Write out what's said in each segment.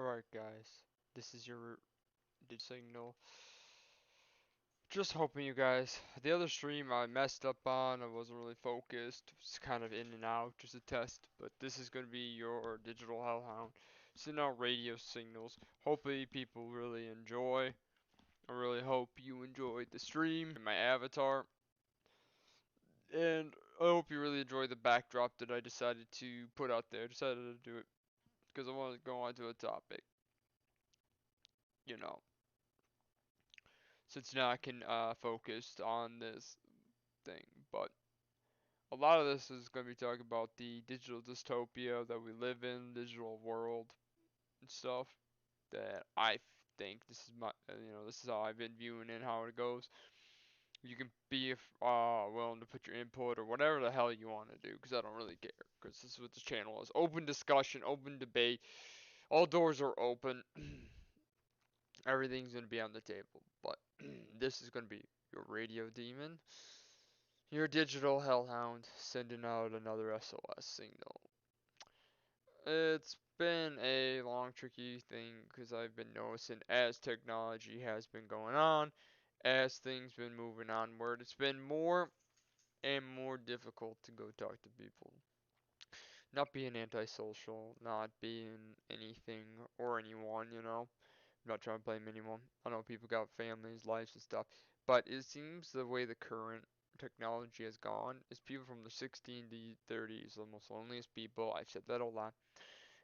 Alright guys, this is your signal. Just hoping you guys, the other stream I messed up on, I wasn't really focused, it's kind of in and out, just a test, but this is going to be your digital hellhound, sending out radio signals. Hopefully people really enjoy. I really hope you enjoyed the stream and my avatar, and I hope you really enjoy the backdrop that I decided to put out there. I decided to do it because I wanted to go on to a topic, you know. Since now I can focus on this thing. But a lot of this is going to be talking about the digital dystopia that we live in, digital world and stuff. That I think this is this is how I've been viewing it and how it goes. You can be willing to put your input or whatever the hell you want to do, because I don't really care. Because this is what this channel is: open discussion, open debate. All doors are open. Everything's gonna be on the table. But this is gonna be your radio demon. Your digital hellhound sending out another SOS signal. It's been a long, tricky thing because I've been noticing as technology has been going on, as things been moving onward, it's been more and more difficult to go talk to people. Not being antisocial, not being anything or anyone. I'm not trying to blame anyone. I know people got families, lives, and stuff. But it seems the way the current technology has gone is people from the 16 to 30s, the most loneliest people. I've said that a lot.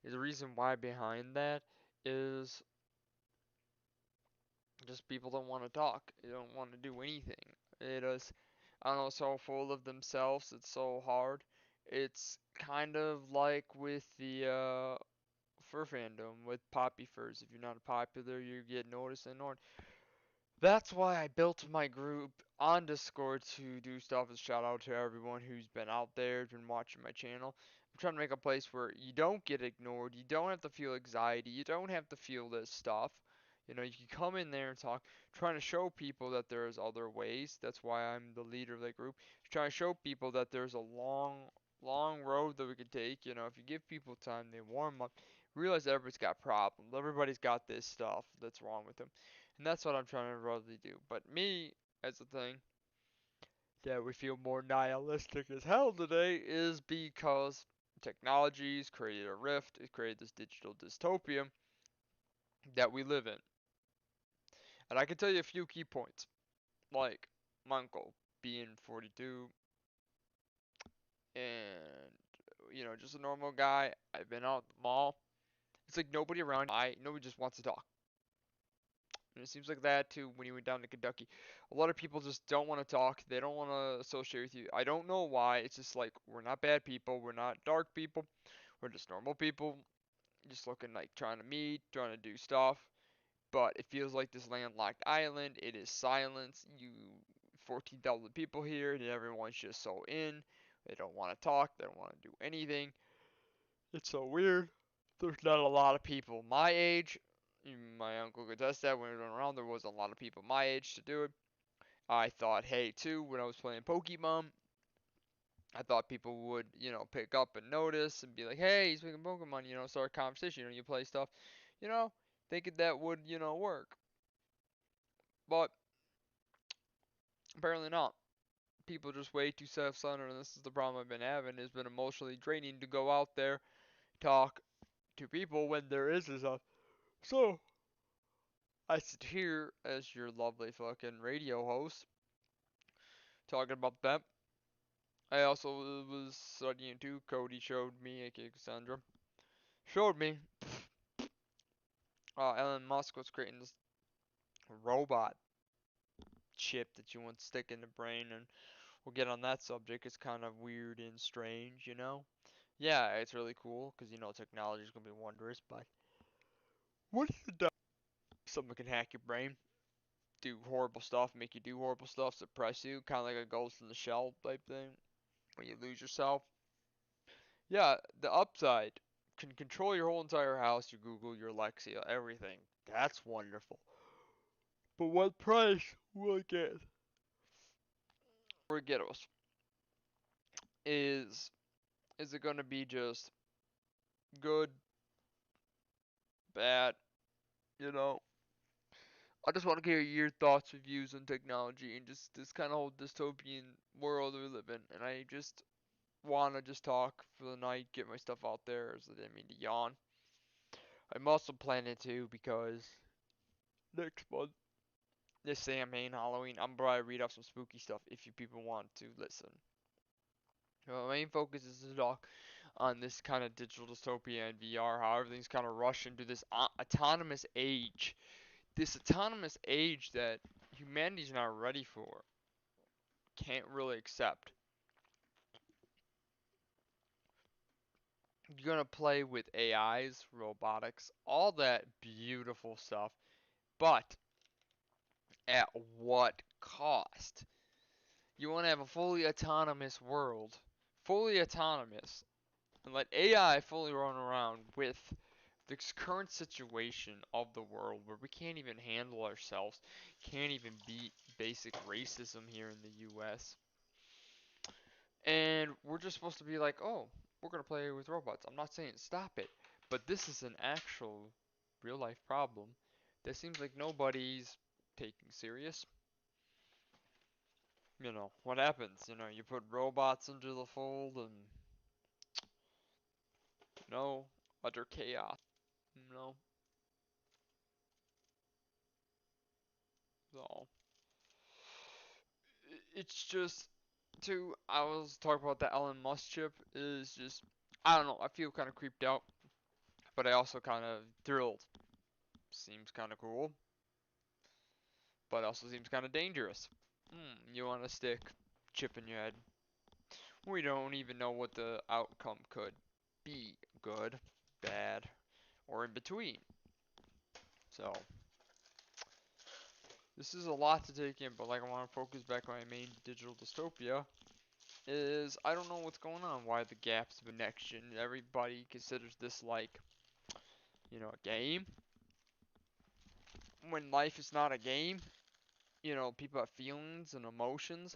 Is the reason why behind that is just people don't want to talk. They don't want to do anything. It is, I don't know, so full of themselves. It's so hard. It's kind of like with the fur fandom with poppy furs. If you're not popular, you get noticed and ignored. That's why I built my group on Discord to do stuff. As shout out to everyone who's been out there, been watching my channel. I'm trying to make a place where you don't get ignored, you don't have to feel anxiety, you don't have to feel this stuff. You can come in there and talk, trying to show people that there's other ways. That's why I'm the leader of that group. Trying to show people that there's a long, long road that we can take. If you give people time, they warm up. Realize everybody's got problems. Everybody's got this stuff that's wrong with them. And that's what I'm trying to really do. But me, as a thing that we feel more nihilistic as hell today is because technology's created a rift, it created this digital dystopia that we live in. And I can tell you a few key points, like my uncle being 42 and just a normal guy. I've been out at the mall. It's like nobody around. Nobody just wants to talk. And it seems like that too when you went down to Kentucky. A lot of people just don't want to talk. They don't want to associate with you. I don't know why. It's just like we're not bad people. We're not dark people. We're just normal people. Just looking like trying to meet, trying to do stuff. But it feels like this landlocked island. It is silence. 14,000 people here, and everyone's just so in. They don't want to talk. They don't want to do anything. It's so weird. There's not a lot of people my age. My uncle could test that when we went around. There wasn't a lot of people my age to do it. I thought, hey, too, when I was playing Pokemon, I thought people would, pick up and notice and be like, hey, he's playing Pokemon, start a conversation. You play stuff, you know, thinking that would, work. But apparently not. People just way too self-centered, and this is the problem I've been having. It's been emotionally draining to go out there, talk to people when there is this stuff. So, I sit here as your lovely fucking radio host, talking about that. I also was studying too. Cody showed me, aka Cassandra, showed me Elon Musk was creating this robot chip that you want to stick in the brain, and we'll get on that subject. It's kind of weird and strange. Yeah, it's really cool because technology is gonna be wondrous. But what is the someone can hack your brain, do horrible stuff, make you do horrible stuff, suppress you, kind of like a Ghost in the Shell type thing, when you lose yourself. Yeah, the upside can control your whole entire house, your Google, your Alexa, everything. That's wonderful. But what price will it get? Forget us. Is it gonna be just good bad, you know. I just want to hear your thoughts, reviews on technology and just this kind of whole dystopian world we live in. And I just want to just talk for the night, get my stuff out there, so I didn't mean to yawn. I'm also planning to because next month, this Samhain Halloween, I'm probably read off some spooky stuff if you people want to listen. My main focus is to talk on this kind of digital dystopia and VR, how everything's kind of rushed into this autonomous age. This autonomous age that humanity's not ready for, can't really accept. You're gonna play with AIs, robotics, all that beautiful stuff, but at what cost? You want to have a fully autonomous world, fully autonomous, and let AI fully run around with this current situation of the world where we can't even handle ourselves, can't even beat basic racism here in the US. And we're just supposed to be like, oh, we're gonna play with robots. I'm not saying stop it, but this is an actual real life problem that seems like nobody's taking serious. What happens? You put robots into the fold and, no, utter chaos. You know, so it's just too. I was talking about the Elon Musk chip is just. I don't know. I feel kind of creeped out, but I also kind of thrilled. Seems kind of cool, but also seems kind of dangerous. You want to stick chip in your head. We don't even know what the outcome could be. Good, bad, or in between. So this is a lot to take in, but like I want to focus back on my main digital dystopia is I don't know what's going on. Why the gaps of connection? Everybody considers this like, a game. When life is not a game, people have feelings and emotions.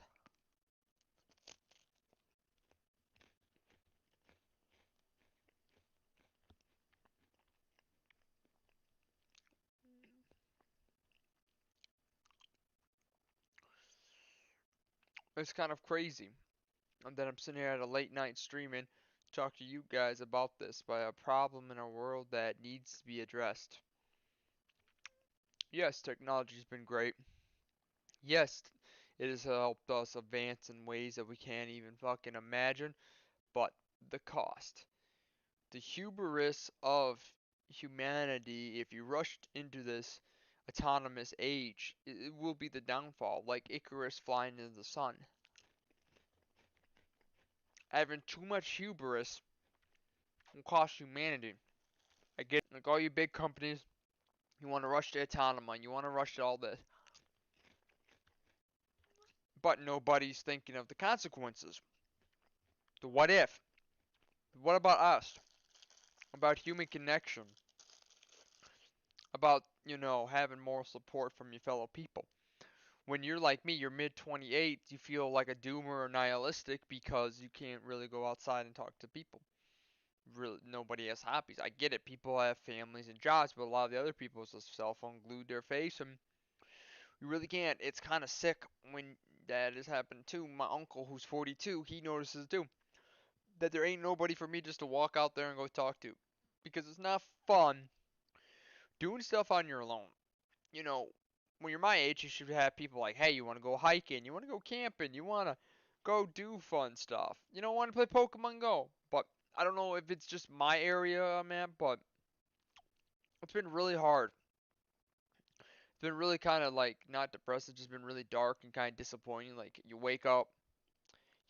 It's kind of crazy. And then I'm sitting here at a late night streaming, talk to you guys about this by a problem in our world that needs to be addressed. Yes, technology's been great. Yes, it has helped us advance in ways that we can't even fucking imagine, but the cost, the hubris of humanity, if you rushed into this autonomous age, it will be the downfall, like Icarus flying into the sun. Having too much hubris will cost humanity. I get like all you big companies, you want to rush to autonomy, you want to rush to all this, but nobody's thinking of the consequences. The what if? What about us? About human connection? About, having moral support from your fellow people? When you're like me, you're mid 28, you feel like a doomer or nihilistic because you can't really go outside and talk to people. Really, nobody has hobbies. I get it. People have families and jobs, but a lot of the other people is a cell phone glued to their face, and you really can't. It's kind of sick when that has happened too. My uncle, who's 42, he notices too that there ain't nobody for me just to walk out there and go talk to, because it's not fun doing stuff on your own. You know, when you're my age, you should have people like, hey, you want to go hiking, you want to go camping, you want to go do fun stuff. You don't want to play Pokemon Go. But I don't know if it's just my area I'm at, but it's been really hard. It's been really kind of like not depressing, just been really dark and kind of disappointing. Like you wake up,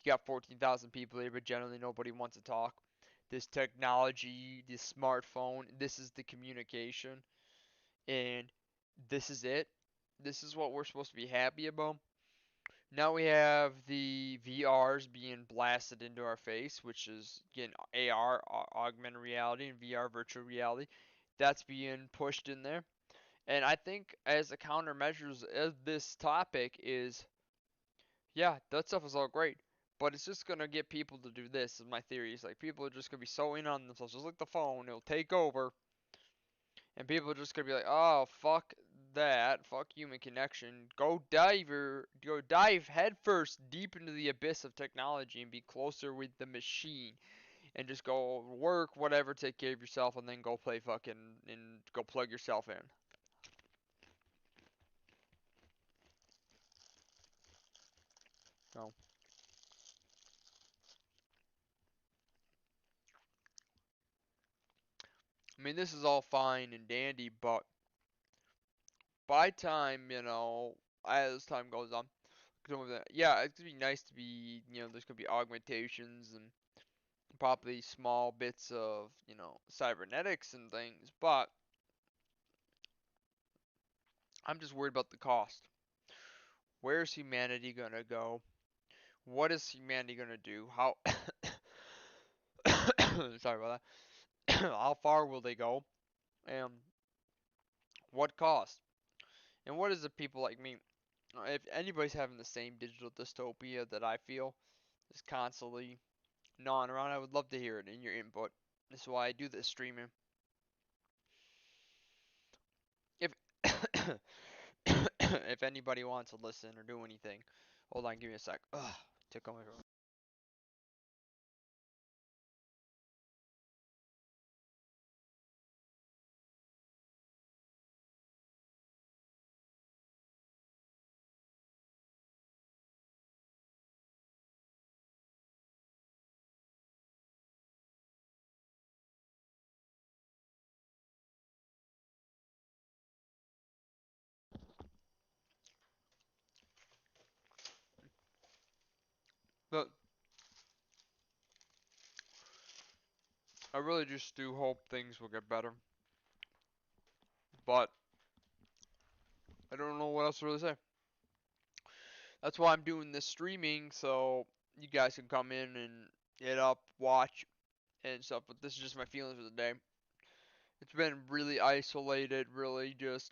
you got 14,000 people here, but generally nobody wants to talk. This technology, this smartphone, this is the communication, and this is it. This is what we're supposed to be happy about. Now we have the VRs being blasted into our face, which is again AR, augmented reality, and VR, virtual reality. That's being pushed in there. And I think as a countermeasures of this topic is, yeah, that stuff is all great, but it's just gonna get people to do this. Is my theory. Is like people are just gonna be so in on themselves, just like the phone. It'll take over, And people are just gonna be like, oh, fuck that, fuck human connection. Go dive headfirst deep into the abyss of technology and be closer with the machine. And just go work, whatever, take care of yourself, and then go play fucking, and go plug yourself in. No. I mean, this is all fine and dandy, but by time, as time goes on, yeah, it's gonna be nice to be, there's gonna be augmentations and probably small bits of, cybernetics and things, but I'm just worried about the cost. Where's humanity gonna go? What is humanity gonna do? How, sorry about that. How far will they go? And what cost? And what is the people like me? If anybody's having the same digital dystopia that I feel is constantly gnawing around, I would love to hear it in your input. This is why I do this streaming. If if anybody wants to listen or do anything, hold on, give me a sec. Ugh, tickle my throat. But I really just do hope things will get better. But I don't know what else to really say. That's why I'm doing this streaming, so you guys can come in and hit up, watch, and stuff. But this is just my feelings for the day. It's been really isolated, really just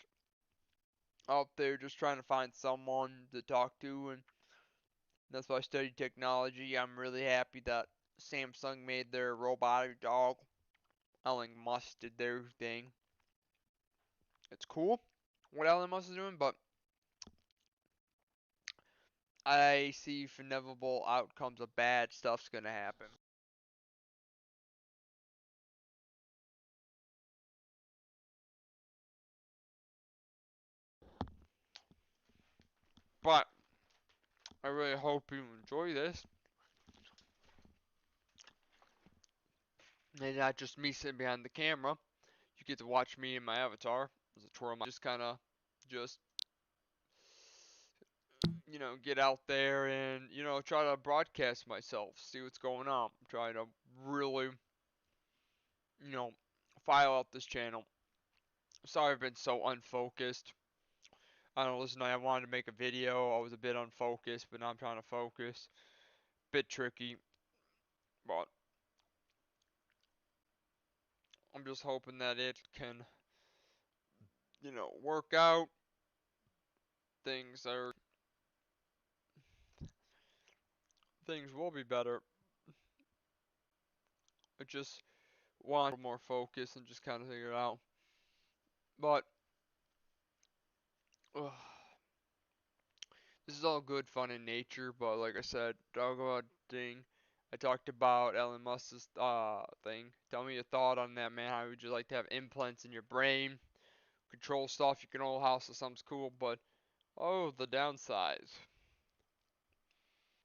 out there, just trying to find someone to talk to, and that's why I studied technology. I'm really happy that Samsung made their robotic dog. Elon Musk did their thing. It's cool what Elon Musk is doing, but I see inevitable outcomes of bad stuff's gonna happen. But I really hope you enjoy this, and not just me sitting behind the camera. You get to watch me and my avatar as a tour of my just kind of just get out there and try to broadcast myself, see what's going on. Try to really you know file out this channel. Sorry I've been so unfocused. I don't know, listen, I wanted to make a video. I was a bit unfocused, but now I'm trying to focus. Bit tricky, but I'm just hoping that it can, work out. Things are things will be better. I just want a little more focus and just kind of figure it out. But ugh, this is all good fun in nature. But like I said, talk about thing. I talked about Elon Musk's thing. Tell me your thought on that, man. How would you like to have implants in your brain? Control stuff. You can old house or something's cool, but oh, the downsides.